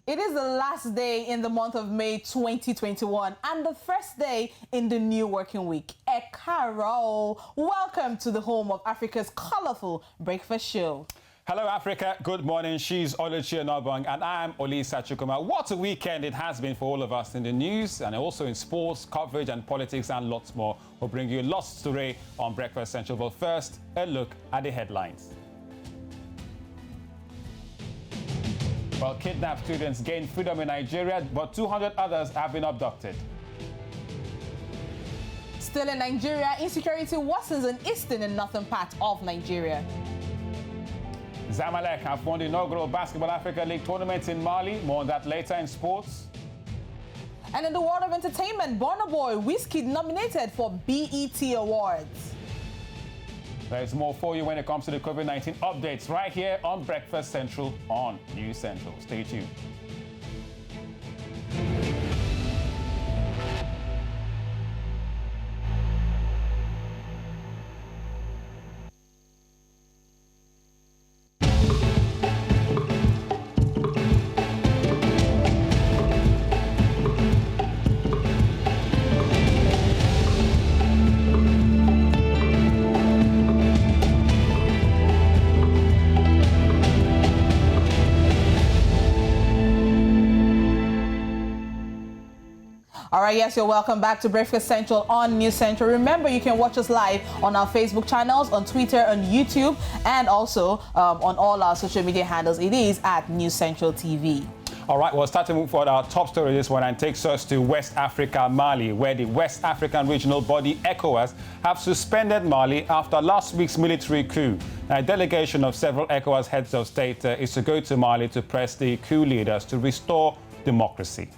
It is the last day in the month of May 2021 and the first day in the new working week. Ekaro, welcome to the home of Africa's colorful breakfast show. Hello, Africa. Good morning. She's Oluchi Onobong and I'm Olisa Chukuma. What a weekend it has been for all of us in the news and also in sports, coverage and politics and lots more. We'll bring you lots today on Breakfast Central. But first, a look at the headlines. Well, kidnapped students gained freedom in Nigeria, but 200 others have been abducted. Still in Nigeria, insecurity worsens in eastern and northern part of Nigeria. ZAMALEK have won the inaugural Basketball Africa League tournament in Mali. More on that later in sports. And in the world of entertainment, Burna Boy WIZKID nominated for BET Awards. There's more for you when it comes to the COVID-19 updates right here on Breakfast Central on News Central. Stay tuned. All right, yes, you're welcome back to Breakfast Central on News Central. Remember, you can watch us live on our Facebook channels, on Twitter, on YouTube, and also on all our social media handles. It is at News Central TV. All right, well, starting to move forward, our top story this one and takes us to West Africa, Mali, where the West African regional body ECOWAS have suspended Mali after last week's military coup. A delegation of several ECOWAS heads of state is to go to Mali to press the coup leaders to restore democracy.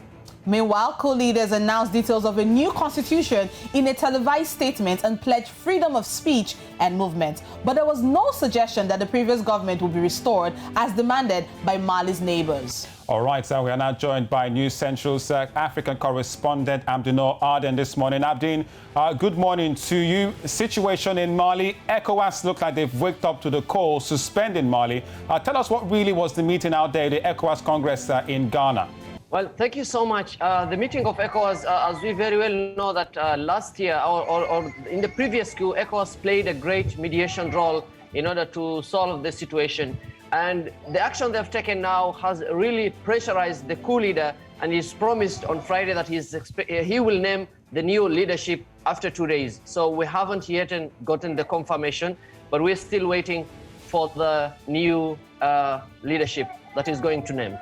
Meanwhile, co-leaders announced details of a new constitution in a televised statement and pledged freedom of speech and movement. But there was no suggestion that the previous government would be restored as demanded by Mali's neighbors. All right, so we are now joined by News Central's African correspondent Abdinor Arden this morning. Abdin, good morning to you. Situation in Mali, ECOWAS look like they've waked up to the call, suspending Mali. Tell us what really was the meeting out there, the ECOWAS Congress in Ghana. Well, thank you so much. The meeting of ECOWAS, as we very well know that last year or in the previous coup, ECOWAS played a great mediation role in order to solve the situation. And the action they've taken now has really pressurized the coup leader, and he's promised on Friday that he will name the new leadership after 2 days. So we haven't yet gotten the confirmation, but we're still waiting for the new leadership that is going to name.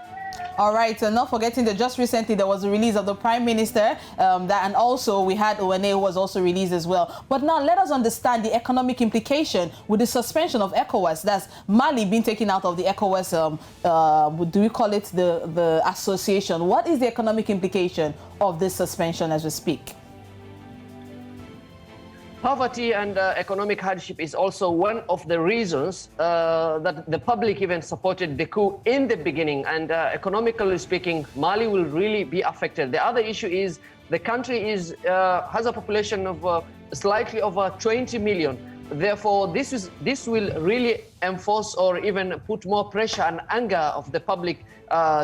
All right, and not forgetting that just recently there was a release of the Prime Minister, and also we had OWERRI who was also released as well. But now let us understand the economic implication with the suspension of ECOWAS. That's Mali being taken out of the ECOWAS, do we call it the association? What is the economic implication of this suspension as we speak? Poverty and economic hardship is also one of the reasons that the public even supported the coup in the beginning. And economically speaking, Mali will really be affected. The other issue is the country has a population of slightly over 20 million. Therefore, this will really enforce or even put more pressure and anger of the public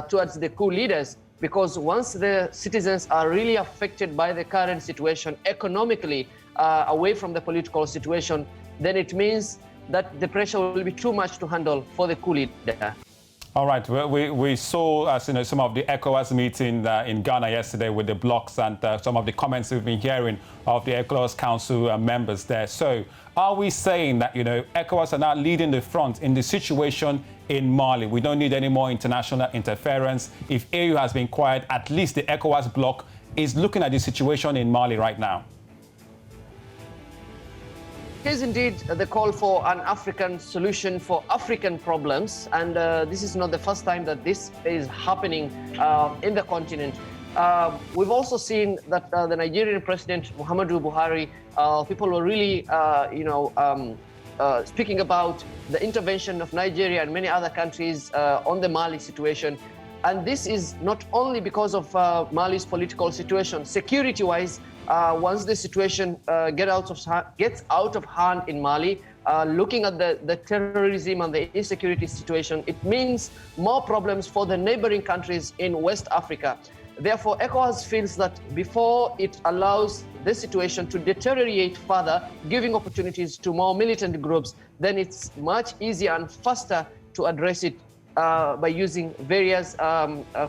towards the coup leaders. Because once the citizens are really affected by the current situation economically, away from the political situation, then it means that the pressure will be too much to handle for the coup leader. All right, well, we saw some of the ECOWAS meeting in Ghana yesterday with the blocs and some of the comments we've been hearing of the ECOWAS Council members there. So are we saying that, ECOWAS are now leading the front in the situation in Mali? We don't need any more international interference. If AU has been quiet, at least the ECOWAS bloc is looking at the situation in Mali right now. It is indeed the call for an African solution for African problems, and this is not the first time that this is happening in the continent. We've also seen that the Nigerian President Muhammadu Buhari, people were really, speaking about the intervention of Nigeria and many other countries on the Mali situation. And this is not only because of Mali's political situation. Security-wise, once the situation gets out of hand in Mali, looking at the terrorism and the insecurity situation, it means more problems for the neighboring countries in West Africa. Therefore, ECOWAS feels that before it allows the situation to deteriorate further, giving opportunities to more militant groups, then it's much easier and faster to address it by using various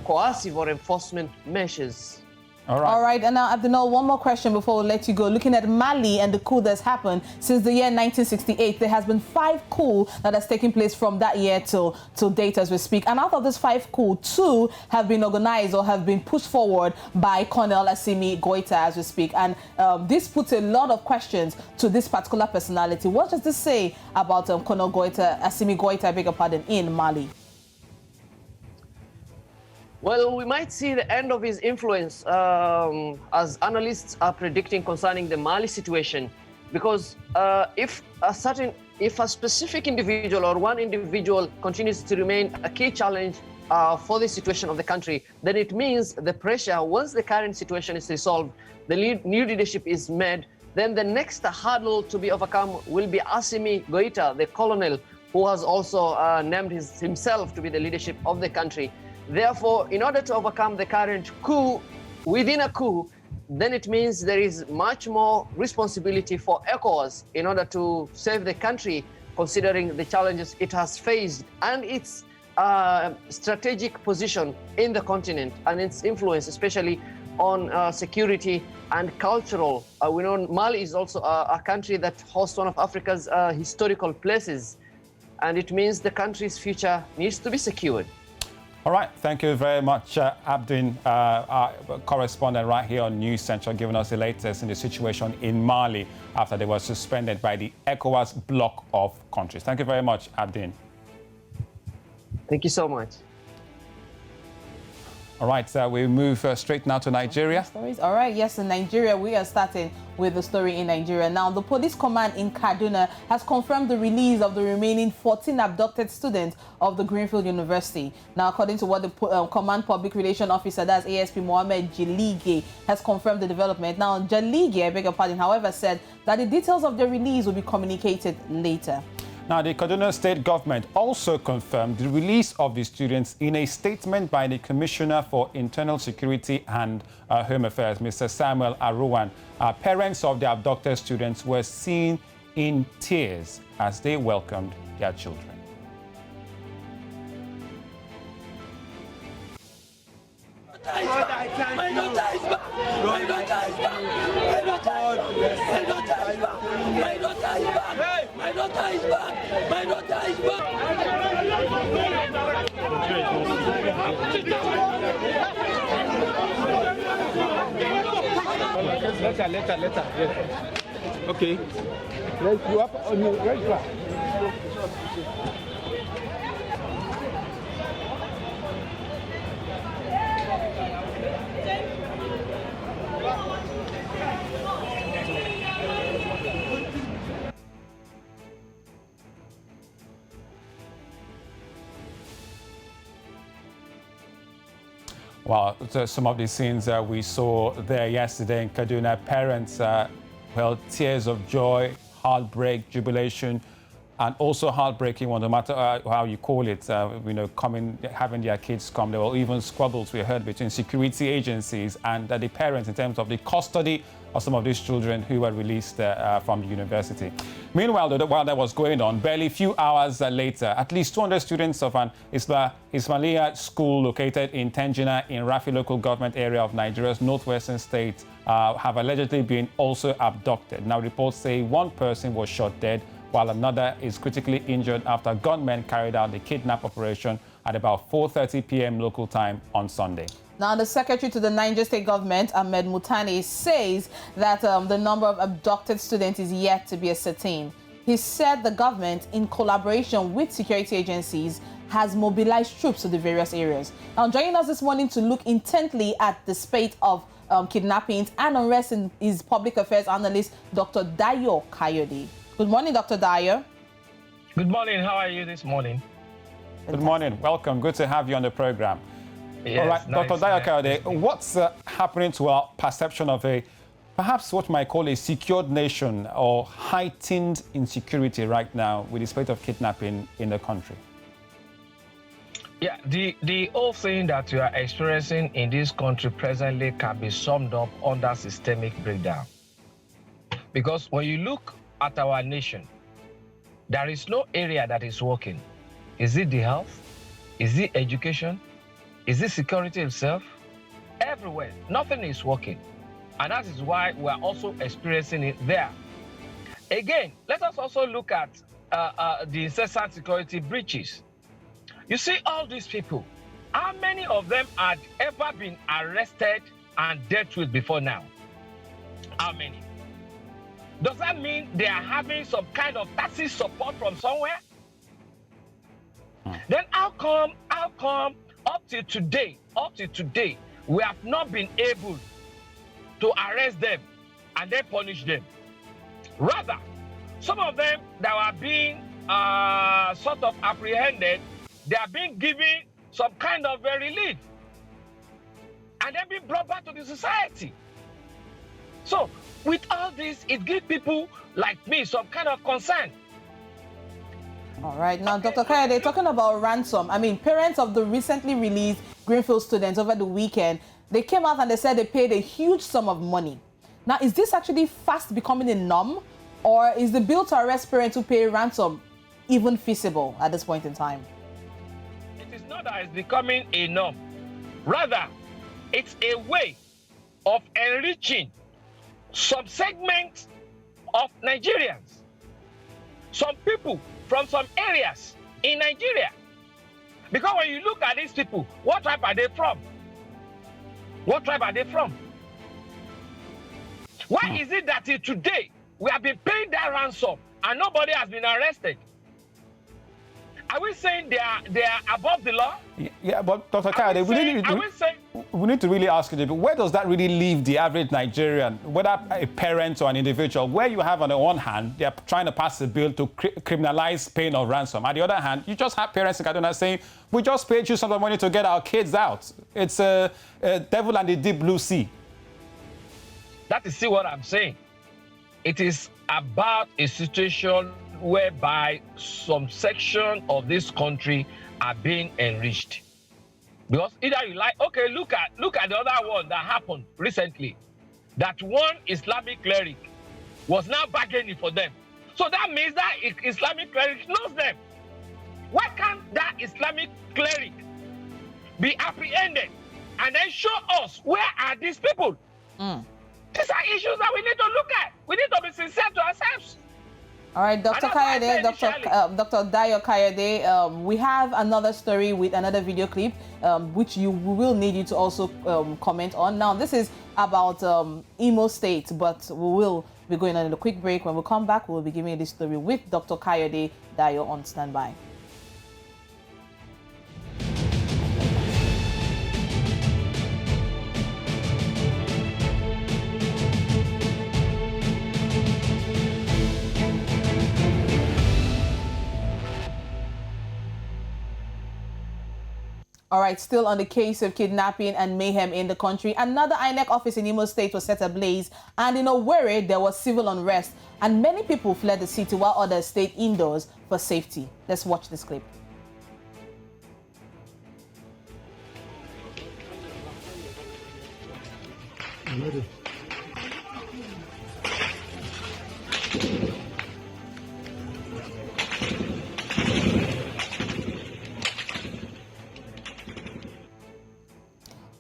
coercive or enforcement measures. All right, and now, Abdinal, one more question before we let you go. Looking at Mali and the coup that's happened since the year 1968, there has been 5 coups that has taken place from that year till date as we speak. And out of these 5 coups, 2 have been organized or have been pushed forward by Colonel Assimi Goïta as we speak. And this puts a lot of questions to this particular personality. What does this say about Colonel Goïta, Assimi Goïta, I beg your pardon, in Mali? Well, we might see the end of his influence, as analysts are predicting concerning the Mali situation, because if a specific individual or one individual continues to remain a key challenge for the situation of the country, then it means the pressure, once the current situation is resolved, the new leadership is made, then the next hurdle to be overcome will be Assimi Goïta, the colonel, who has also named himself to be the leadership of the country. Therefore, in order to overcome the current coup within a coup, then it means there is much more responsibility for ECOWAS in order to save the country, considering the challenges it has faced and its strategic position in the continent and its influence, especially on security and cultural. We know Mali is also a country that hosts one of Africa's historical places, and it means the country's future needs to be secured. All right, thank you very much, Abdin, our correspondent right here on News Central, giving us the latest in the situation in Mali after they were suspended by the ECOWAS bloc of countries. Thank you very much, Abdin. Thank you so much. All right, we move straight now to Nigeria. Stories. All right, yes, in Nigeria, we are starting with the story in Nigeria. Now, the police command in Kaduna has confirmed the release of the remaining 14 abducted students of the Greenfield University. Now, according to what the Command Public Relations Officer, that's ASP Mohammed Jalige, has confirmed the development. Now, Jalige, I beg your pardon, however, said that the details of the release will be communicated later. Now, the Kaduna State government also confirmed the release of the students in a statement by the Commissioner for Internal Security and Home Affairs, Mr. Samuel Aruwan. Parents of the abducted students were seen in tears as they welcomed their children. Later. Yes. Okay. Let's go up on your right back. Well, so some of the scenes we saw there yesterday in Kaduna, parents, well, tears of joy, heartbreak, jubilation, and also heartbreaking one, no matter how you call it, having their kids come. There were even squabbles we heard between security agencies and the parents in terms of the custody of some of these children who were released from the university. Meanwhile, while that was going on, barely a few hours later, at least 200 students of an Ismailia school located in Tenjina in Rafi local government area of Nigeria's northwestern state have allegedly been also abducted. Now, reports say one person was shot dead, while another is critically injured after gunmen carried out the kidnap operation at about 4:30 p.m. local time on Sunday. Now, the secretary to the Niger State government, Ahmed Mutane, says that the number of abducted students is yet to be ascertained. He said the government, in collaboration with security agencies, has mobilized troops to the various areas. Now, joining us this morning to look intently at the spate of kidnappings and unrest is public affairs analyst Dr. Dayo Kayode. Good morning, Dr. Dayo. Good morning. How are you this morning? Good morning. Welcome. Good to have you on the program. Yes, all right, nice, Dr. Dayo Kayode, what's happening to our perception of a perhaps what might call a secured nation or heightened insecurity right now with the spate of kidnapping in the country? Yeah, the whole thing that we are experiencing in this country presently can be summed up under systemic breakdown. Because when you look at our nation, there is no area that is working. Is it the health? Is it education? Is it security itself? Everywhere, nothing is working. And that is why we are also experiencing it there. Again, let us also look at the incessant security breaches. You see all these people, how many of them had ever been arrested and dealt with before now? How many? Does that mean they are having some kind of tacit support from somewhere? Then how come up till today, we have not been able to arrest them and then punish them? Rather, some of them that were being sort of apprehended, they are being given some kind of relief and then being brought back to the society. So with all this, it gives people like me some kind of concern. All right. Now, Dr. Kayode, talking about ransom, I mean, parents of the recently released Greenfield students over the weekend, they came out and they said they paid a huge sum of money. Now, is this actually fast becoming a norm, or is the bill to arrest parents who pay ransom even feasible at this point in time? It is not that it's becoming a norm. Rather, it's a way of enriching some segments of Nigerians, some people from some areas in Nigeria. Because when you look at these people, what tribe are they from? What tribe are they from? Why is it that till today we have been paying that ransom and nobody has been arrested? Are we saying they are above the law? Yeah, but Dr. Kayode, we need to really ask you, where does that really leave the average Nigerian, whether a parent or an individual, where you have on the one hand, they are trying to pass a bill to criminalize paying of ransom. On the other hand, you just have parents in Kaduna saying, we just paid you some of the money to get our kids out. It's a devil and the deep blue sea. That is what I'm saying. It is about a situation whereby some section of this country are being enriched. Because either you like, okay, look at the other one that happened recently. That one Islamic cleric was now bargaining for them. So that means that Islamic cleric knows them. Why can't that Islamic cleric be apprehended and then show us where are these people? These are issues that we need to look at. We need to be sincere to ourselves. All right, Dr. Kayode, Dr. Dayo Kayode, we have another story with another video clip, which we will need you to also comment on. Now, this is about Imo State, but we will be going on a quick break. When we come back, we'll be giving you this story with Dr. Kayode Dayo on standby. All right, still on the case of kidnapping and mayhem in the country, another INEC office in Imo State was set ablaze, and in OWERRI there was civil unrest, and many people fled the city while others stayed indoors for safety. Let's watch this clip.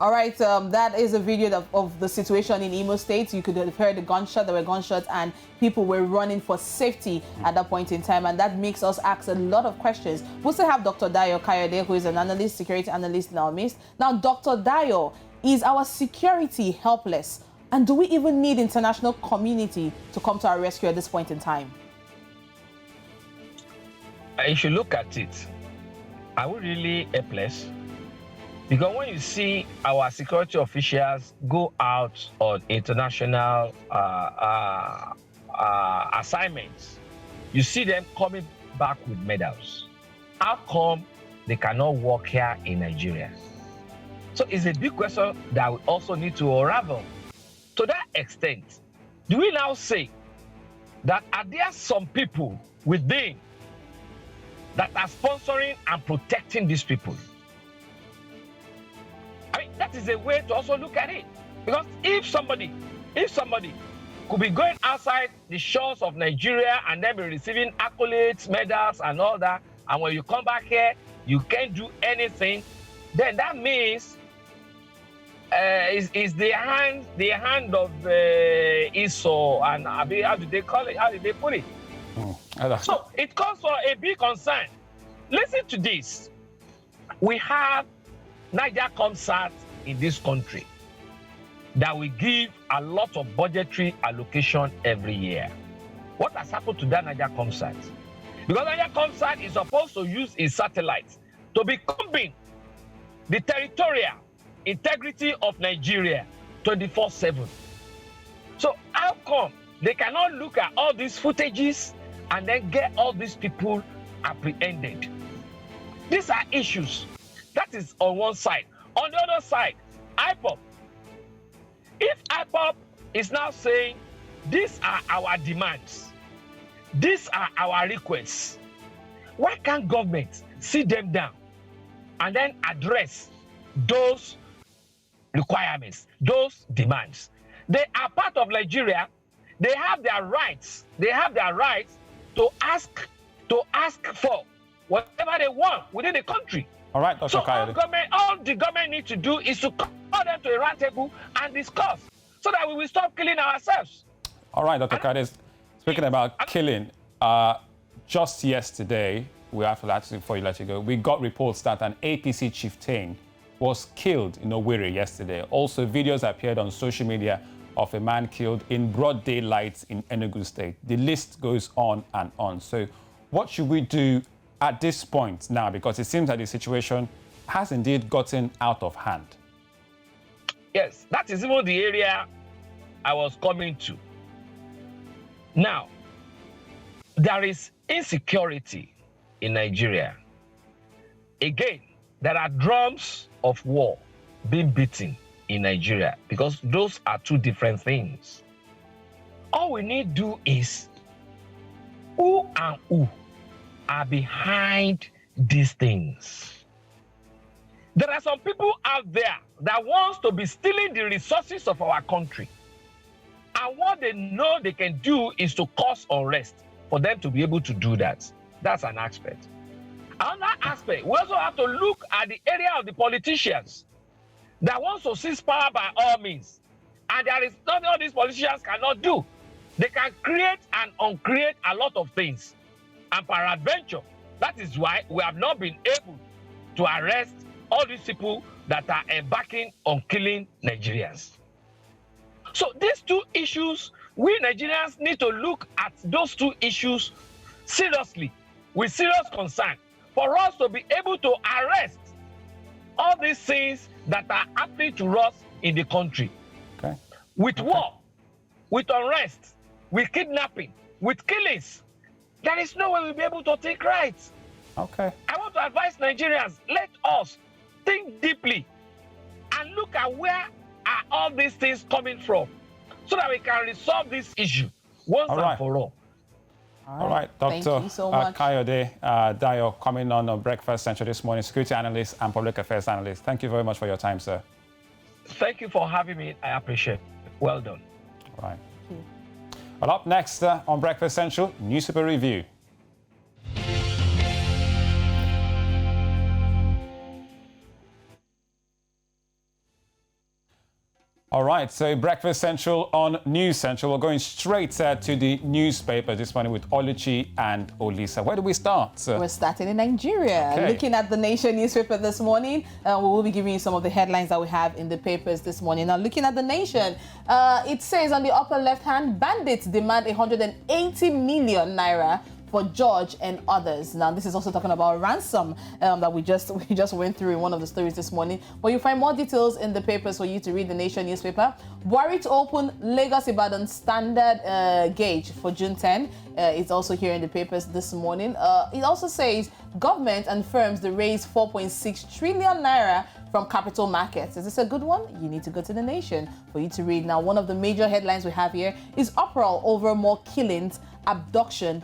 All right, that is a video of the situation in Imo State. You could have heard the gunshot. There were gunshots and people were running for safety at that point in time. And that makes us ask a lot of questions. We also have Dr. Dayo Kayode, who is an analyst, security analyst in our midst. Now, Dr. Dayo, is our security helpless? And do we even need international community to come to our rescue at this point in time? If you look at it, are we really helpless? Because when you see our security officials go out on international assignments, you see them coming back with medals. How come they cannot work here in Nigeria? So it's a big question that we also need to unravel. To that extent, do we now say that are there some people within that are sponsoring and protecting these people? I mean, that is a way to also look at it. Because if somebody could be going outside the shores of Nigeria and then be receiving accolades, medals, and all that, and when you come back here, you can't do anything, then that means is the hand of Esau, and how do they call it? How did they put it? So it calls for a big concern. Listen to this. We have Niger concerts in this country that we give a lot of budgetary allocation every year. What has happened to that Niger concert? Because Niger concert is supposed to use its satellites to be combing the territorial integrity of Nigeria 24/7. So how come they cannot look at all these footages and then get all these people apprehended? These are issues. That is on one side. On the other side, IPOB. If IPOB is now saying, these are our demands, these are our requests, why can't government sit them down and then address those requirements, those demands? They are part of Nigeria. They have their rights. They have their rights to ask for whatever they want within the country. All right, Dr. So Kayode. all the government needs to do is to call them to a round table and discuss so that we will stop killing ourselves. All right, Dr. Kayode. Speaking about killing, just yesterday, before you let you go, we got reports that an APC chieftain was killed in Owerri yesterday. Also, videos appeared on social media of a man killed in broad daylight in Enugu State. The list goes on and on. So what should we do at this point now? Because it seems that the situation has indeed gotten out of hand. Yes, that is even the area I was coming to. Now, there is insecurity in Nigeria. Again, there are drums of war being beaten in Nigeria because those are two different things. All we need to do is who and who are behind these things. There are some people out there that wants to be stealing the resources of our country. And what they know they can do is to cause unrest for them to be able to do that. That's an aspect. Another aspect, we also have to look at the area of the politicians that wants to seize power by all means. And there is nothing all these politicians cannot do. They can create and uncreate a lot of things. And peradventure, that is why we have not been able to arrest all these people that are embarking on killing Nigerians. So these two issues, we Nigerians need to look at those two issues seriously, with serious concern, for us to be able to arrest all these things that are happening to us in the country. Okay. With war, with unrest, with kidnapping, with killings, there is no way we'll be able to take rights. Okay. I want to advise Nigerians, let us think deeply and look at where are all these things coming from so that we can resolve this issue once and for all. All right, Dr. Thank you so much. Kayode Dayo, coming on Breakfast Central this morning, security analyst and public affairs analyst. Thank you very much for your time, sir. Thank you for having me. I appreciate it. Well done. All right. Well, up next on Breakfast Central, newspaper review. All right, so Breakfast Central on News Central. We're going straight to the newspaper this morning with Oluchi and Olisa. Where do we start? We're starting in Nigeria. Okay. Looking at the Nation newspaper this morning, we will be giving you some of the headlines that we have in the papers this morning. Now, looking at the Nation, it says on the upper left-hand, bandits demand 180 million naira for George and others. Now, this is also talking about ransom that we just went through in one of the stories this morning. But you'll find more details in the papers for you to read the Nation newspaper. Worried to open Lagos-Ibadan standard gauge for June 10. It's also here in the papers this morning. It also says government and firms to raise 4.6 trillion naira from capital markets. Is this a good one? You need to go to The Nation for you to read. Now, one of the major headlines we have here is uproar over more killings, abductions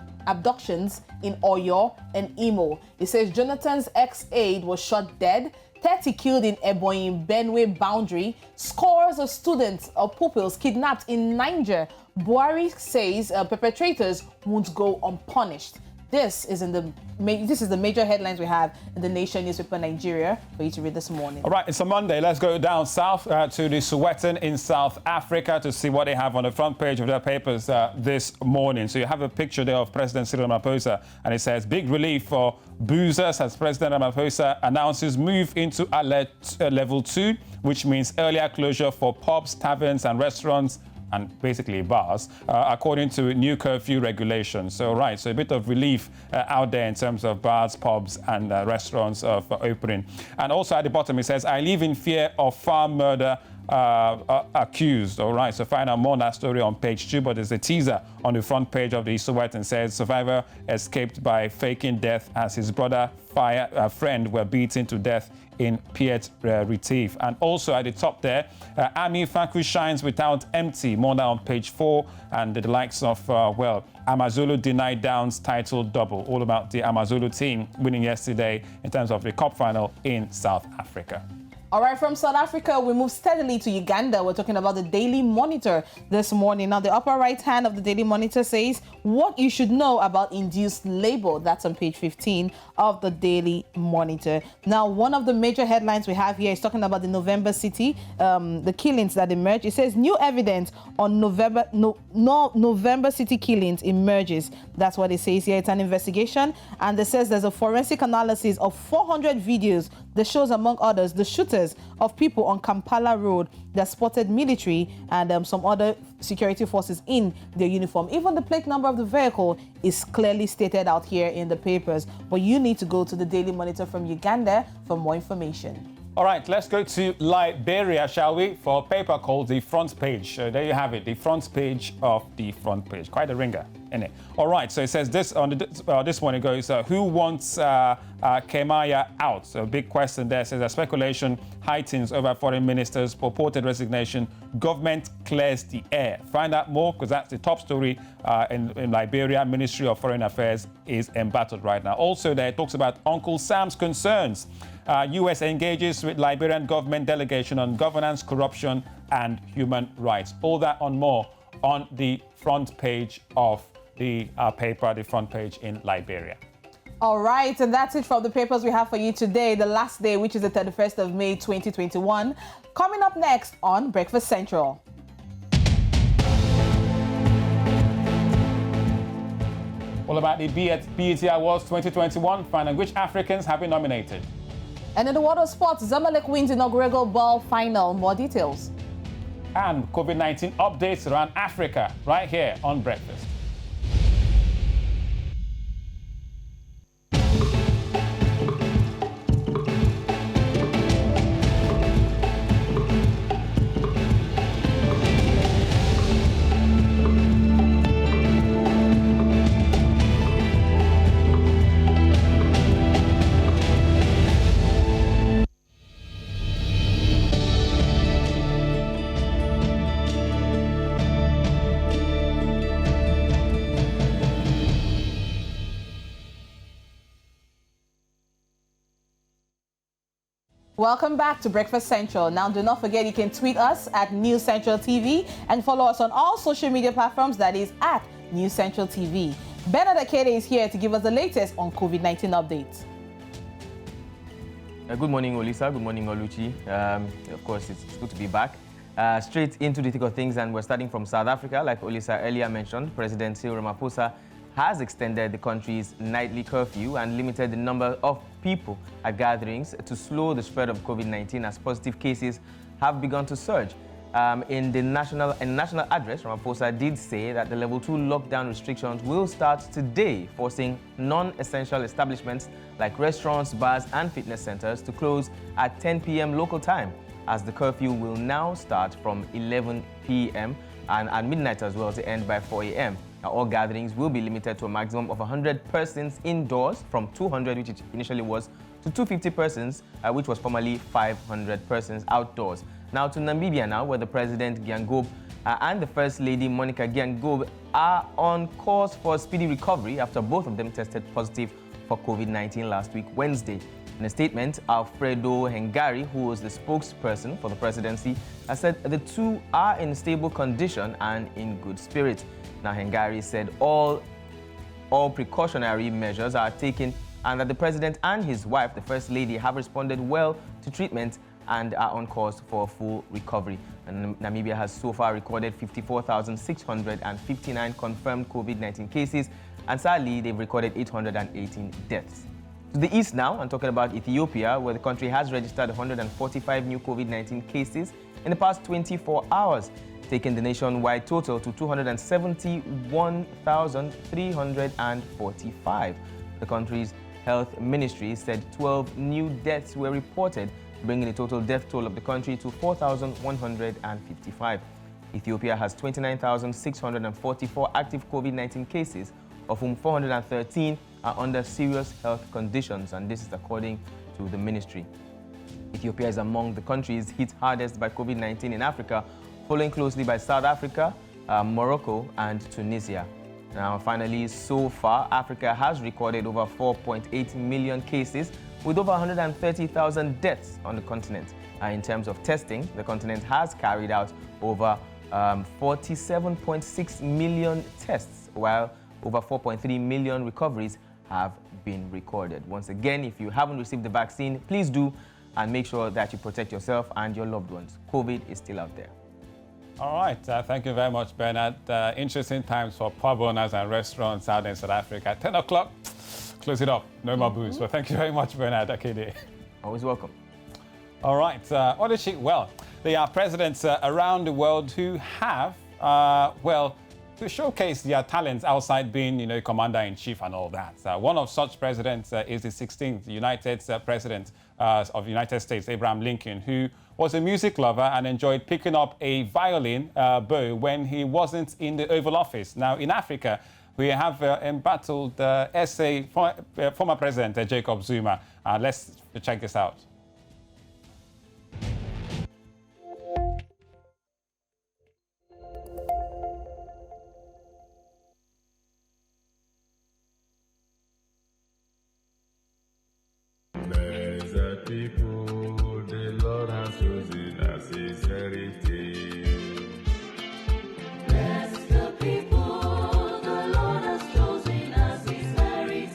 in Oyo and Imo. It says Jonathan's ex-aide was shot dead, 30 killed in Ebonyi Benue boundary, scores of students or pupils kidnapped in Niger. Buhari says perpetrators won't go unpunished. This is the major headlines we have in The Nation newspaper Nigeria for you to read this morning. All right, it's a Monday. Let's go down south to the Sowetan in South Africa to see what they have on the front page of their papers this morning. So you have a picture there of President Cyril Ramaphosa, and it says, big relief for boozers as President Ramaphosa announces move into alert level 2, which means earlier closure for pubs, taverns and restaurants and basically bars, according to new curfew regulations. So, right, so a bit of relief out there in terms of bars, pubs and restaurants for opening. And also at the bottom it says, I live in fear of farm murder accused. All right, so find out more on that story on page 2, but there's a teaser on the front page of the Sowetan says, survivor escaped by faking death as his brother, friend were beaten to death in Piet Retief. And also at the top there, Army Faku shines without empty, more now on page 4, and the likes of, Amazulu denied Downs title double. All about the Amazulu team winning yesterday in terms of the cup final in South Africa. All right, from South Africa, we move steadily to Uganda. We're talking about the Daily Monitor this morning. Now, the upper right hand of the Daily Monitor says what you should know about induced labor. That's on page 15 of the Daily Monitor. Now, one of the major headlines we have here is talking about the November City, the killings that emerged. It says new evidence on November City killings emerges. That's what it says here. It's an investigation, and it says there's a forensic analysis of 400 videos that shows, among others, the shooters of people on Kampala Road that spotted military and some other security forces in their uniform. Even the plate number of the vehicle is clearly stated out here in the papers. But you need to go to the Daily Monitor from Uganda for more information. All right, let's go to Liberia, shall we, for a paper called The Front Page. So there you have it, the front page of the front page. Quite a ringer, isn't it? All right, so it says this on this one. It goes, who wants Kemaya out? So a big question there. Says that speculation heightens over foreign minister's purported resignation. Government clears the air. Find out more, because that's the top story in Liberia. Ministry of Foreign Affairs is embattled right now. Also there, it talks about Uncle Sam's concerns. U.S. engages with Liberian government delegation on governance, corruption, and human rights. All that and more on the front page of the paper, the front page in Liberia. All right, and that's it for the papers we have for you today, the last day, which is the 31st of May, 2021. Coming up next on Breakfast Central. All about the BET Awards 2021, finding which Africans have been nominated. And in the world of sports, ZAMALEK wins inaugural ball final. More details. And COVID-19 updates around Africa right here on Breakfast. Welcome back to Breakfast Central. Now, do not forget you can tweet us at News Central TV and follow us on all social media platforms, that is at News Central TV. Bernard Akede is here to give us the latest on COVID-19 updates. Good morning, Olisa. Good morning, Oluchi. Of course, it's good to be back. Straight into the thick of things, and we're starting from South Africa. Like Olisa earlier mentioned, President Cyril Ramaphosa has extended the country's nightly curfew and limited the number of people at gatherings to slow the spread of COVID-19 as positive cases have begun to surge. In the national address, Ramaphosa did say that the level 2 lockdown restrictions will start today, forcing non-essential establishments like restaurants, bars and fitness centers to close at 10 p.m. local time, as the curfew will now start from 11 p.m. and at midnight as well to end by 4 a.m. Now, all gatherings will be limited to a maximum of 100 persons indoors, from 200, which it initially was, to 250 persons, which was formerly 500 persons outdoors. Now to Namibia now, where the President Gyangob and the First Lady Monica Gyangob are on course for a speedy recovery after both of them tested positive for COVID-19 last week, Wednesday. In a statement, Alfredo Hengari, who was the spokesperson for the presidency, has said the two are in stable condition and in good spirits. Now, Hengari said all precautionary measures are taken and that the president and his wife, the First Lady, have responded well to treatment and are on course for full recovery. And Namibia has so far recorded 54,659 confirmed COVID-19 cases, and sadly, they've recorded 818 deaths. To the east now, I'm talking about Ethiopia, where the country has registered 145 new COVID-19 cases in the past 24 hours, taking the nationwide total to 271,345. The country's health ministry said 12 new deaths were reported, bringing the total death toll of the country to 4,155. Ethiopia has 29,644 active COVID-19 cases, of whom 413 are under serious health conditions, and this is according to the ministry. Ethiopia is among the countries hit hardest by COVID-19 in Africa, following closely by South Africa, Morocco, and Tunisia. Now, finally, so far, Africa has recorded over 4.8 million cases, with over 130,000 deaths on the continent. In terms of testing, the continent has carried out over 47.6 million tests, while over 4.3 million recoveries have been recorded. Once again, if you haven't received the vaccine, please do, and make sure that you protect yourself and your loved ones. COVID is still out there. All right. Thank you very much, Bernard. Interesting times for pub owners and restaurants out in South Africa. 10 o'clock, close it up. No more booze. Well, thank you very much, Bernard Akede. Always welcome. All right. Well, there are presidents around the world who have, to showcase their talents outside being, commander-in-chief and all that. One of such presidents is the 16th United President of the United States, Abraham Lincoln, who was a music lover and enjoyed picking up a violin bow when he wasn't in the Oval Office. Now, in Africa, we have embattled former President Jacob Zuma. Let's check this out. People, the Lord has chosen as his heritage. Bless the people, the Lord has chosen as his heritage.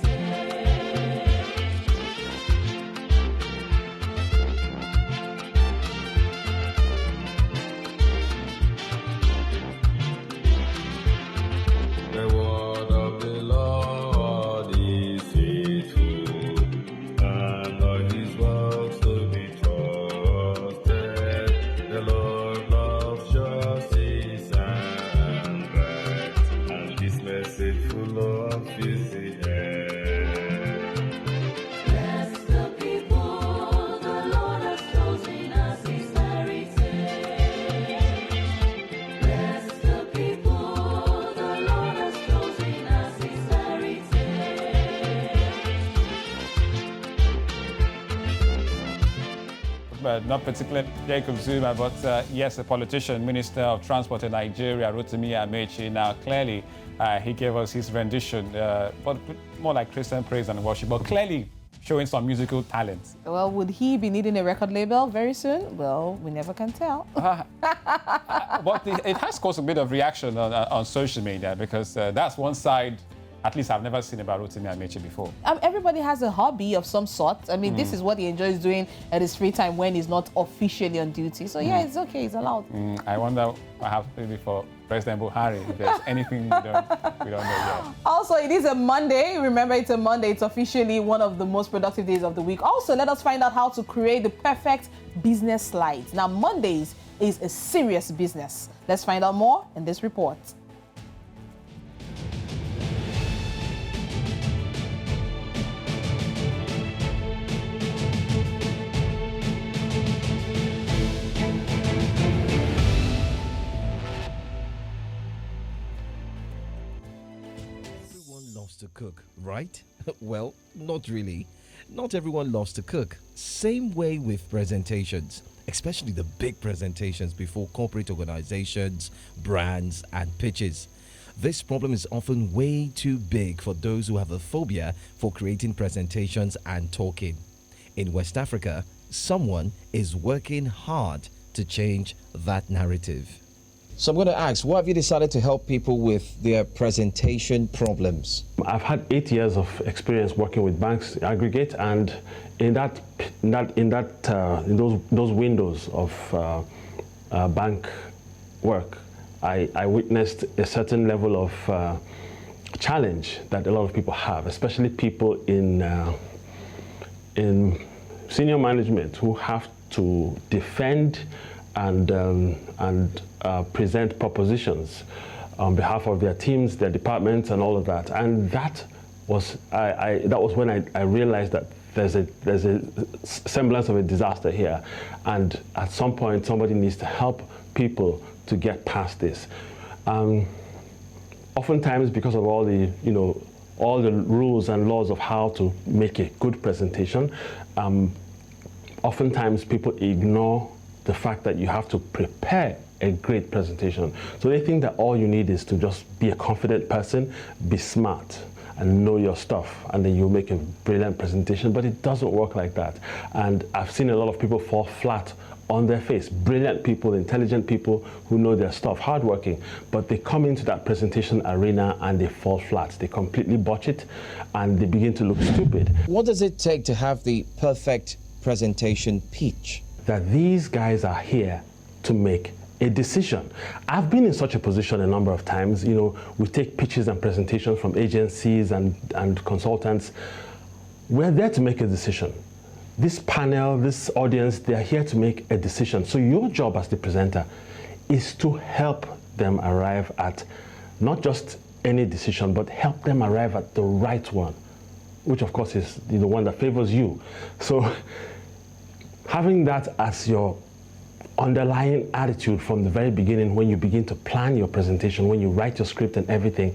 The word of the Lord is faithful, and all his works to be trusted. The Lord loves justice and right, and his merciful love is the end. Bless the people, the Lord has chosen as his heritage. Bless the people, the Lord has chosen as his heritage. But not particularly Jacob Zuma, but yes, a politician, Minister of Transport in Nigeria, Rotimi Amechi. Now, clearly, he gave us his rendition, but more like Christian praise and worship, but clearly showing some musical talent. Well, would he be needing a record label very soon? Well, we never can tell. But it has caused a bit of reaction on social media, because that's one side, at least I've never seen about Rotimi Amechi before. Everybody has a hobby of some sort. I mean, this is what he enjoys doing at his free time when he's not officially on duty. So yeah, it's okay, it's allowed. I wonder, perhaps maybe for President Buhari, if there's anything we don't know yet. Also, it is a Monday. Remember, it's a Monday. It's officially one of the most productive days of the week. Also, let us find out how to create the perfect business slides. Now, Mondays is a serious business. Let's find out more in this report. right? Well, not really. Not everyone loves to cook. Same way with presentations, especially the big presentations before corporate organizations, brands, and pitches. This problem is often way too big for those who have a phobia for creating presentations and talking. In West Africa, someone is working hard to change that narrative. So I'm going to ask, what have you decided to help people with their presentation problems? I've had 8 years of experience working with banks aggregate, and in those windows of bank work, I witnessed a certain level of challenge that a lot of people have, especially people in senior management who have to defend and present propositions on behalf of their teams, their departments, and all of that. And that was when I realized that there's a semblance of a disaster here, and at some point somebody needs to help people to get past this. Oftentimes, because of all the rules and laws of how to make a good presentation, oftentimes people ignore the fact that you have to prepare a great presentation. So they think that all you need is to just be a confident person, be smart, and know your stuff, and then you'll make a brilliant presentation. But it doesn't work like that. And I've seen a lot of people fall flat on their face. Brilliant people, intelligent people who know their stuff, hardworking, but they come into that presentation arena and they fall flat. They completely botch it and they begin to look stupid. What does it take to have the perfect presentation pitch? That these guys are here to make a decision. I've been in such a position a number of times. We take pitches and presentations from agencies and consultants. We're there to make a decision. This panel, this audience, they are here to make a decision. So your job as the presenter is to help them arrive at not just any decision, but help them arrive at the right one, which of course is the one that favors you. So having that as your underlying attitude from the very beginning, when you begin to plan your presentation, when you write your script and everything,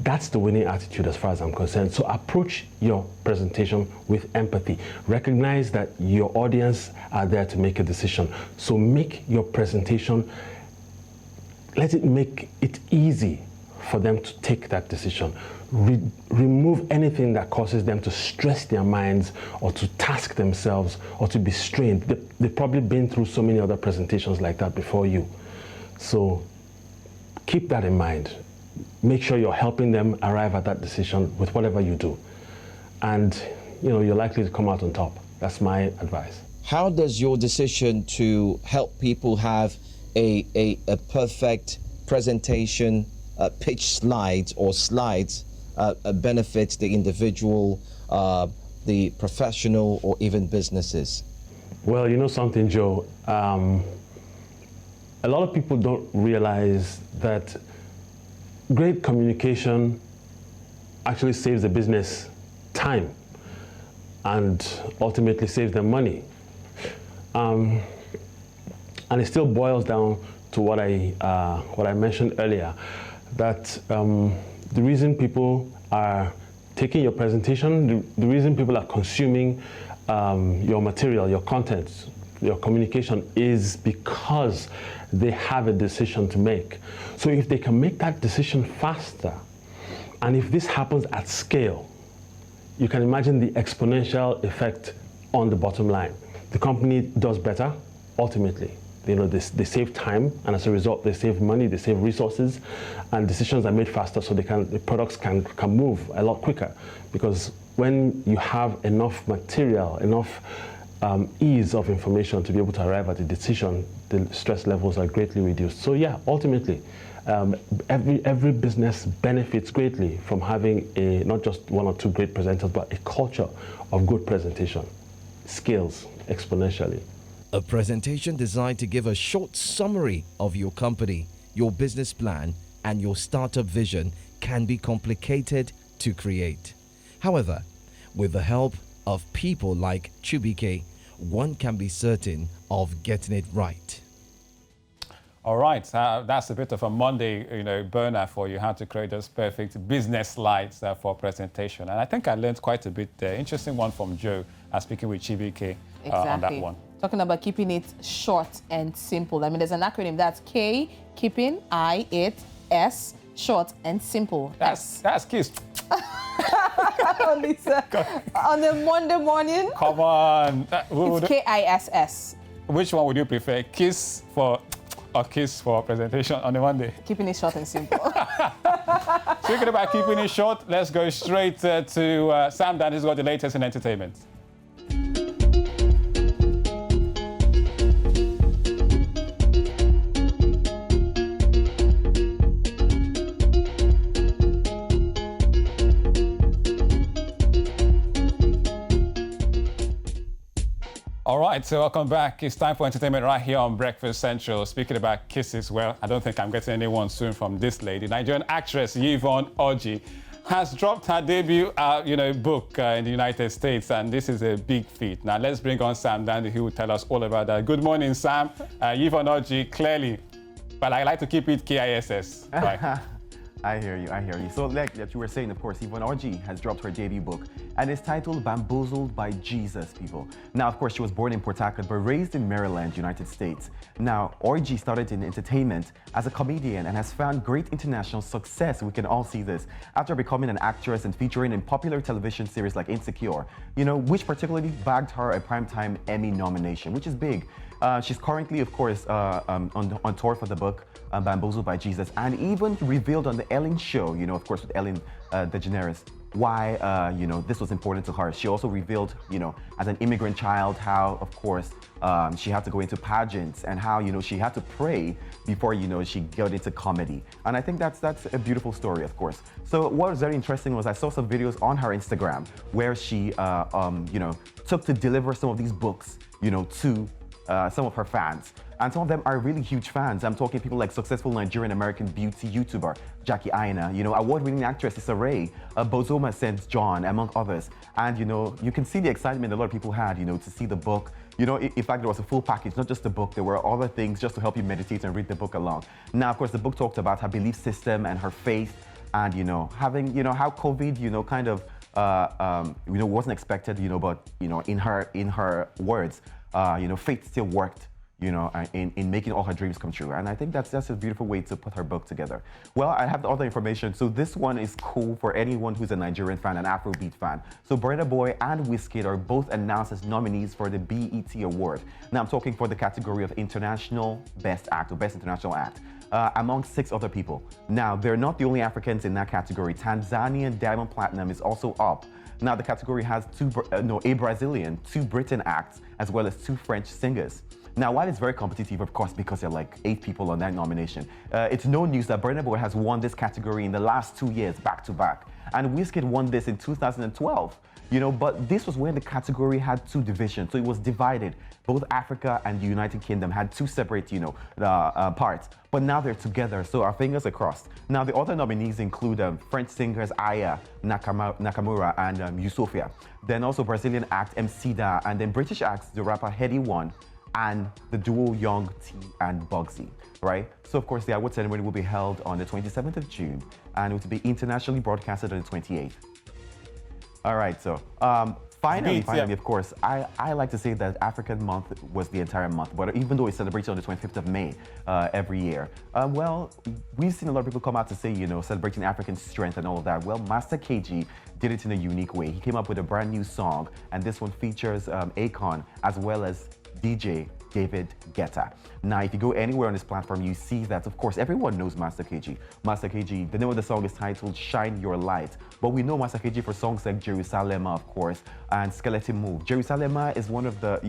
that's the winning attitude as far as I'm concerned. So approach your presentation with empathy. Recognize that your audience are there to make a decision. So make your presentation, let it make it easy for them to take that decision. Remove anything that causes them to stress their minds or to task themselves or to be strained. They've probably been through so many other presentations like that before you. So keep that in mind. Make sure you're helping them arrive at that decision with whatever you do. And you're likely to come out on top. That's my advice. How does your decision to help people have a perfect presentation pitch slides benefit the individual, the professional, or even businesses? Well, you know something, Joe? A lot of people don't realize that great communication actually saves the business time and ultimately saves them money. And it still boils down to what I mentioned earlier, that the reason people are taking your presentation, the reason people are consuming your material, your content, your communication is because they have a decision to make. So if they can make that decision faster, and if this happens at scale, you can imagine the exponential effect on the bottom line. The company does better, ultimately. They save time, and as a result, they save money, they save resources, and decisions are made faster, so the products can move a lot quicker. Because when you have enough material, enough ease of information to be able to arrive at a decision, the stress levels are greatly reduced. So yeah, ultimately, every business benefits greatly from having not just one or two great presenters, but a culture of good presentation. Scales exponentially. A presentation designed to give a short summary of your company, your business plan, and your startup vision can be complicated to create. However, with the help of people like Chubike, one can be certain of getting it right. All right, that's a bit of a Monday, burner for you, how to create those perfect business slides for presentation. And I think I learned quite a bit there. Interesting one from Joe, speaking with Chibike on that one. Talking about keeping it short and simple. I mean, there's an acronym. That's K, keeping, I, it, S, short and simple. That's KISS. Lisa, on a Monday morning. Come on. It's KISS. Which one would you prefer? KISS for or KISS for presentation on a Monday? Keeping it short and simple. Speaking about keeping it short, let's go straight to Sam Dan, who's got the latest in entertainment. All right, so welcome back. It's time for entertainment right here on Breakfast Central. Speaking about kisses, well, I don't think I'm getting anyone soon from this lady. Nigerian actress YVONNE ORJI has dropped her debut, book in the United States, and this is a big feat. Now let's bring on Sam Dandy, who will tell us all about that. Good morning, Sam. YVONNE ORJI, clearly, but I like to keep it KISS. Right. I hear you. So like that you were saying, of course, YVONNE ORJI has dropped her debut book, and it's titled Bamboozled by Jesus, people. Now, of course, she was born in Port Harcourt, but raised in Maryland, United States. Now, ORJI started in entertainment as a comedian and has found great international success. We can all see this after becoming an actress and featuring in popular television series like Insecure, which particularly bagged her a Primetime Emmy nomination, which is big. She's currently, of course, on tour for the book, Bamboozled by Jesus, and even revealed on the Ellen show, of course, with Ellen DeGeneres, why, this was important to her. She also revealed, as an immigrant child, how, of course, she had to go into pageants and how, she had to pray before, she got into comedy. And I think that's a beautiful story, of course. So what was very interesting was I saw some videos on her Instagram where she, took to deliver some of these books, to some of her fans. And some of them are really huge fans. I'm talking people like successful Nigerian-American beauty YouTuber Jackie Aina, award-winning actress Issa Rae, Bozoma St. John, among others. And, you can see the excitement a lot of people had, to see the book. In fact, there was a full package, not just the book. There were other things just to help you meditate and read the book along. Now, of course, the book talked about her belief system and her faith and, having, how COVID, kind of, wasn't expected, but, in her words, faith still worked, in making all her dreams come true. And I think that's a beautiful way to put her book together. Well, I have the other information. So this one is cool for anyone who's a Nigerian fan, an Afrobeat fan. So Burna Boy and WIZKID are both announced as nominees for the BET Award. Now I'm talking for the category of International Best Act or Best International Act. Among 6 other people. Now, they're not the only Africans in that category. Tanzanian Diamond Platinum is also up. Now, the category has a Brazilian, 2 Britain acts, as well as 2 French singers. Now, while it's very competitive, of course, because there are like 8 people on that nomination, it's no news that Burna Boy has won this category in the last 2 years, back to back. And WIZKID won this in 2012. But this was when the category had 2 divisions, so it was divided. Both Africa and the United Kingdom had 2 separate, parts. But now they're together, so our fingers are crossed. Now, the other nominees include French singers Aya Nakamura and Yusofia. Then also Brazilian act Mcida, and then British acts, the rapper Heady One, and the duo Young T and Bugsy, right? So, of course, the award ceremony will be held on the 27th of June, and it will be internationally broadcasted on the 28th. All right, so finally, of course, I like to say that African month was the entire month, but even though it's celebrated on the 25th of May every year, well, we've seen a lot of people come out to say, celebrating African strength and all of that. Well, Master KG did it in a unique way. He came up with a brand new song, and this one features Akon as well as DJ David Guetta. Now, if you go anywhere on this platform, you see that, of course, everyone knows Master KG. Master KG, the name of the song is titled Shine Your Light. But we know Master KG for songs like Jerusalem, of course, and Skeleton Move. Jerusalem is one of the,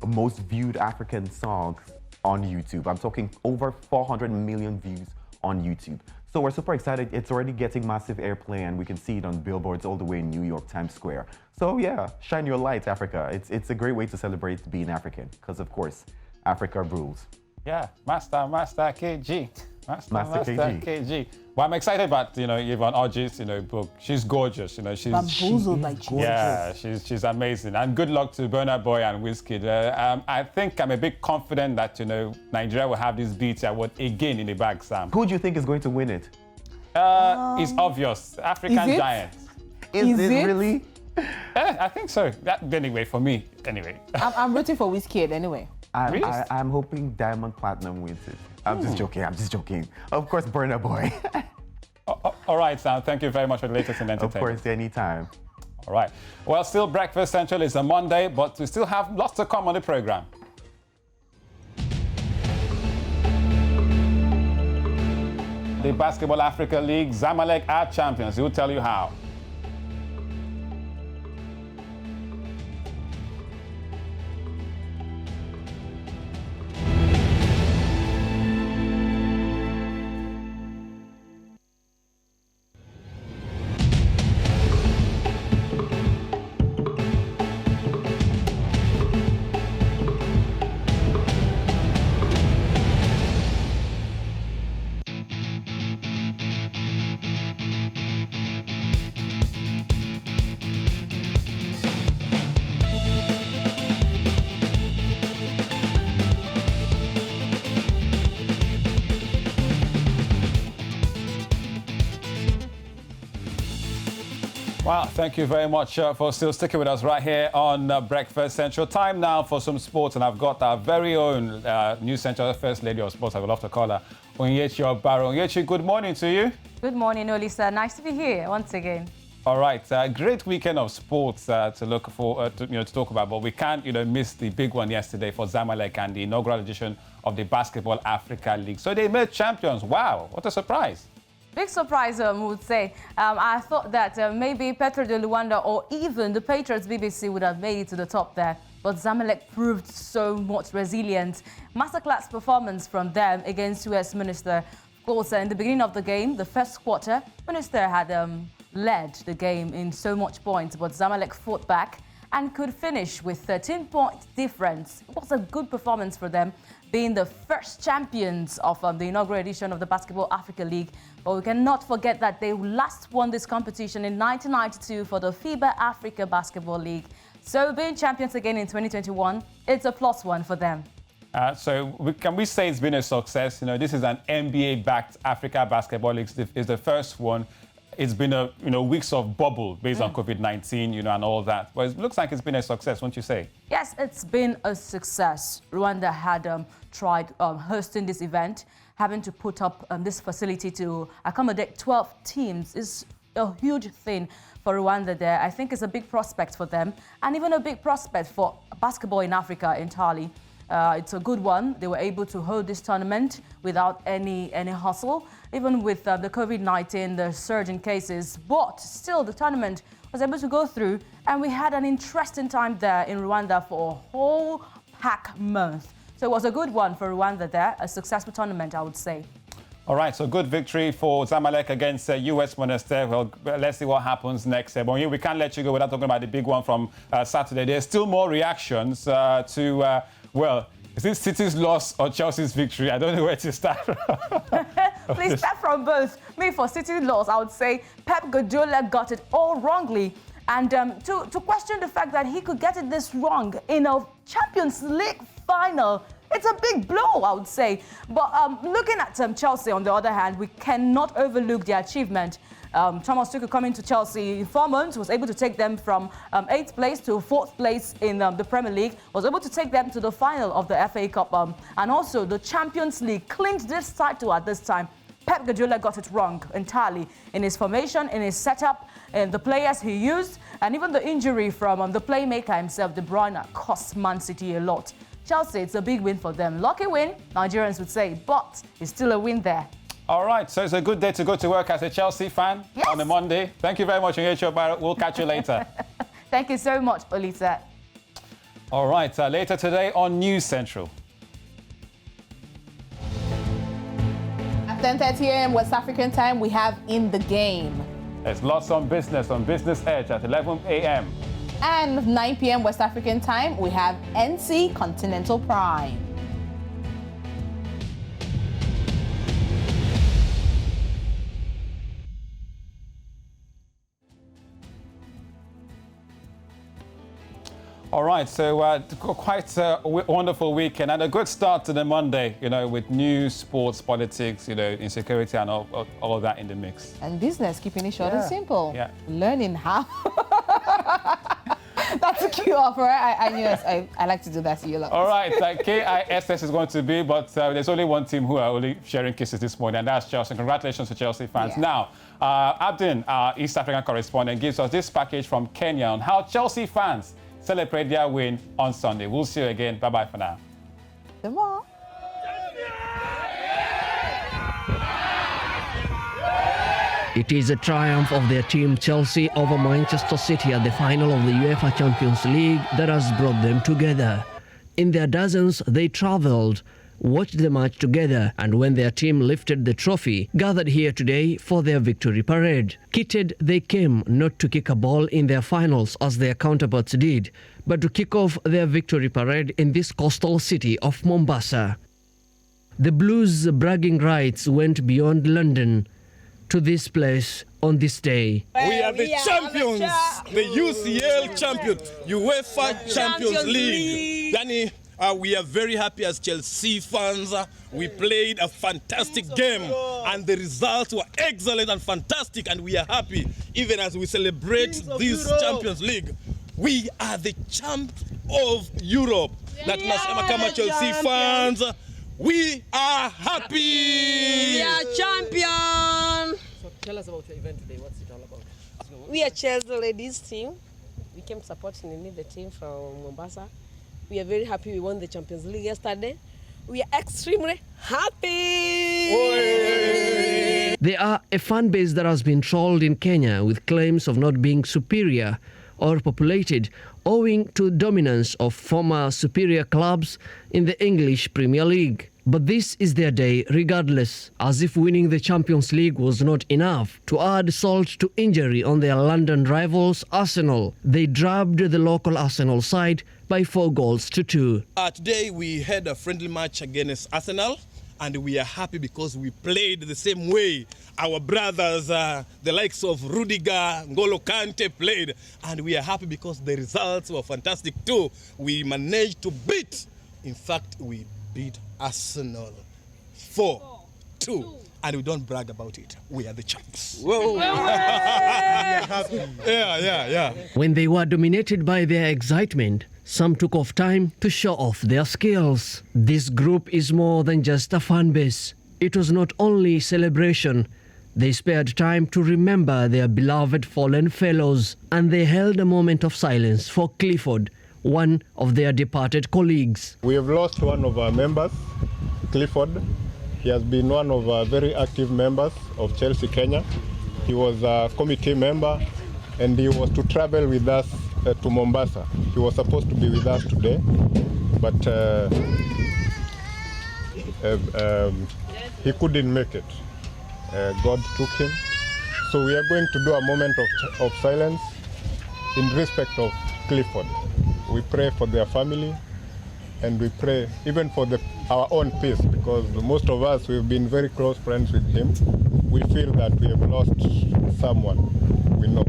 most viewed African songs on YouTube. I'm talking over 400 million views on YouTube. So we're super excited. It's already getting massive airplay, and we can see it on billboards all the way in New York, Times Square. So yeah, shine your light, Africa. It's a great way to celebrate being African, because of course, Africa rules. Yeah, Master KG. Master KG. Well, I'm excited about, Yvonne ORJI's, book. She's gorgeous, she's Bamboozled by Jesus. Yeah, she's amazing. And good luck to BURNA Boy and WIZKID. I think I'm a bit confident that, Nigeria will have this BT award again in the bag, Sam. Who do you think is going to win it? It's obvious. African Is it? Giants. Is it? it really? I think so. Anyway, for me, anyway. I'm rooting for WIZKID anyway. I'm hoping Diamond Platinum wins it. I'm just joking. Of course, BURNA Boy. All right, Sam. Thank you very much for the latest in Of entertainment. course, anytime. All right. Well, still Breakfast Central is a Monday, but we still have lots to come on the program. The Basketball Africa League, ZAMALEK are champions. We'll tell you how. Well, thank you very much for still sticking with us right here on Breakfast Central. Time now for some sports, and I've got our very own News Central First Lady of Sports, I would love to call her, Onyechi Obaro. Onyechi, good morning to you. Good morning, Olisa. Nice to be here once again. All right, great weekend of sports to look for, to talk about, but we can't, miss the big one yesterday for ZAMALEK and the inaugural edition of the Basketball Africa League. So they made champions. Wow, what a surprise. Big surprise, I would say. I thought that maybe Petro de Luanda or even the Patriots BBC would have made it to the top there. But ZAMALEK proved so much resilient. Masterclass performance from them against US Minister. Of course, in the beginning of the game, the first quarter, Minister had led the game in so much points, but ZAMALEK fought back and could finish with 13-point difference. It was a good performance for them, being the first champions of the inaugural edition of the Basketball Africa League. But we cannot forget that they last won this competition in 1992 for the FIBA Africa Basketball League. So being champions again in 2021, it's a +1 for them. Can we say it's been a success? This is an NBA-backed Africa Basketball League. It's the first one. It's been weeks of bubble based on COVID-19, and all that. But it looks like it's been a success, won't you say? Yes, it's been a success. Rwanda had tried hosting this event. Having to put up this facility to accommodate 12 teams is a huge thing for Rwanda there. I think it's a big prospect for them, and even a big prospect for basketball in Africa entirely. It's a good one. They were able to hold this tournament without any hustle, even with the COVID-19, the surge in cases. But still, the tournament was able to go through, and we had an interesting time there in Rwanda for a whole pack month. So it was a good one for Rwanda there, a successful tournament, I would say. All right, so good victory for ZAMALEK against US Monastir. Well, let's see what happens next. But we can't let you go without talking about the big one from Saturday. There's still more reactions to, is it City's loss or Chelsea's victory? I don't know where to start. Please start from both. Me, for City's loss, I would say Pep Guardiola got it all wrongly. And to question the fact that he could get it this wrong in a Champions League final, it's a big blow, I would say. But looking at Chelsea, on the other hand, we cannot overlook their achievement. Thomas Tuchel coming to Chelsea in 4 months was able to take them from 8th place to 4th place in the Premier League, was able to take them to the final of the FA Cup and also the Champions League, clinched this title at this time. Pep Guardiola got it wrong entirely in his formation, in his setup, and the players he used, and even the injury from the playmaker himself, De Bruyne, cost Man City a lot. Chelsea, it's a big win for them. Lucky win, Nigerians would say, but it's still a win there. All right, so it's a good day to go to work as a Chelsea fan on a Monday. Thank you very much, Onyechi Obaro. We'll catch you later. Thank you so much, Olisa. All right, later today on News Central. At 10:30 a.m. West African time, we have In the Game. There's lots on Business Edge at 11 a.m. And 9 p.m. West African time, we have NC Continental Prime. All right, so quite a wonderful weekend and a good start to the Monday, you know, with news, sports, politics, you know, insecurity and all of that in the mix. And business, keeping it short and simple. Yeah. Learning how. That's a cue offer. I like to do that to you. Lot. All right, KISS is going to be, but there's only one team who are only sharing kisses this morning, and that's Chelsea. Congratulations to Chelsea fans. Yeah. Now, Abdin, our East African correspondent, gives us this package from Kenya on how Chelsea fans celebrate their win on Sunday. We'll see you again. Bye-bye for now. Tomorrow. It is a triumph of their team Chelsea over Manchester City at the final of the UEFA Champions League that has brought them together. In their dozens, they travelled, watched the match together, and when their team lifted the trophy, gathered here today for their victory parade. Kitted, they came not to kick a ball in their finals as their counterparts did, but to kick off their victory parade in this coastal city of Mombasa. The Blues' bragging rights went beyond London to this place on this day. We are the champions, the UCL champion, UEFA Champions League. Danny, we are very happy as Chelsea fans. We played a fantastic game and the results were excellent and fantastic, and we are happy even as we celebrate this Champions League. We are the champs of Europe. That nasema kama Chelsea fans. We are happy! We are champion! So tell us about your event today. What's it all about? We are Chelsea ladies team. We came to support the team from Mombasa. We are very happy we won the Champions League yesterday. We are extremely happy! They are a fan base that has been trolled in Kenya with claims of not being superior or populated, owing to dominance of former superior clubs in the English Premier League. But this is their day regardless, as if winning the Champions League was not enough. To add salt to injury on their London rivals Arsenal, they drubbed the local Arsenal side by 4-2. Today we had a friendly match against Arsenal, and we are happy because we played the same way our brothers, the likes of Rudiger, N'Golo Kante played, and we are happy because the results were fantastic too. We managed to beat, in fact, we beat Arsenal 4-2, and we don't brag about it. We are the champs. Whoa. We are happy. Yeah. When they were dominated by their excitement, some took off time to show off their skills. This group is more than just a fan base. It was not only celebration. They spared time to remember their beloved fallen fellows, and they held a moment of silence for Clifford, one of their departed colleagues. We have lost one of our members, Clifford. He has been one of our very active members of Chelsea Kenya. He was a committee member, and he was to travel with us to Mombasa. He was supposed to be with us today, but he couldn't make it. God took him. So we are going to do a moment of silence in respect of Clifford. We pray for their family, and we pray even for our own peace, because most of us, we've been very close friends with him. We feel that we have lost someone we know.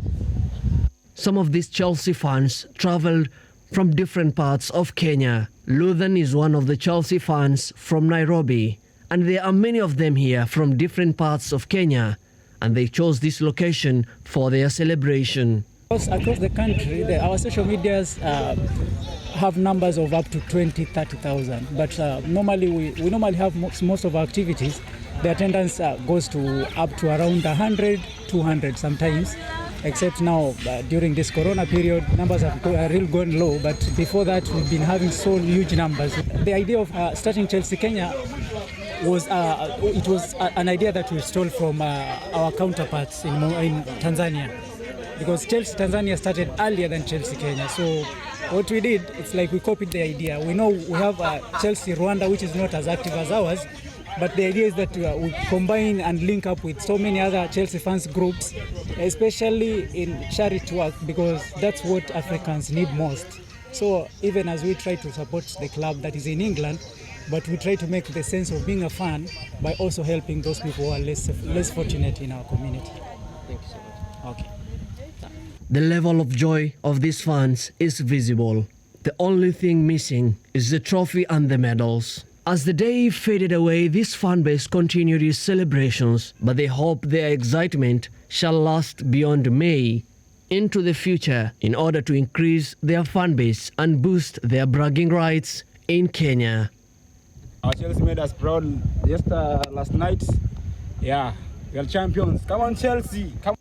Some of these Chelsea fans travelled from different parts of Kenya. Luthen is one of the Chelsea fans from Nairobi, and there are many of them here from different parts of Kenya, and they chose this location for their celebration. Across the country, our social medias have numbers of up to 20,000, 30,000, but normally we normally have most of our activities. The attendance goes to up to around 100, 200 sometimes. Except now, during this Corona period, numbers have really gone low, but before that, we've been having so huge numbers. The idea of starting Chelsea Kenya was, it was an idea that we stole from our counterparts in Tanzania, because Chelsea Tanzania started earlier than Chelsea Kenya. So what we did, it's like we copied the idea. We know we have Chelsea Rwanda, which is not as active as ours, but the idea is that we combine and link up with so many other Chelsea fans groups, especially in charity work, because that's what Africans need most. So even as we try to support the club that is in England, but we try to make the sense of being a fan by also helping those people who are less fortunate in our community. Thank you so much. Okay. The level of joy of these fans is visible. The only thing missing is the trophy and the medals. As the day faded away, this fan base continued its celebrations, but they hope their excitement shall last beyond May into the future in order to increase their fan base and boost their bragging rights in Kenya. Our Chelsea made us proud last night. Yeah, we are champions. Come on, Chelsea. Come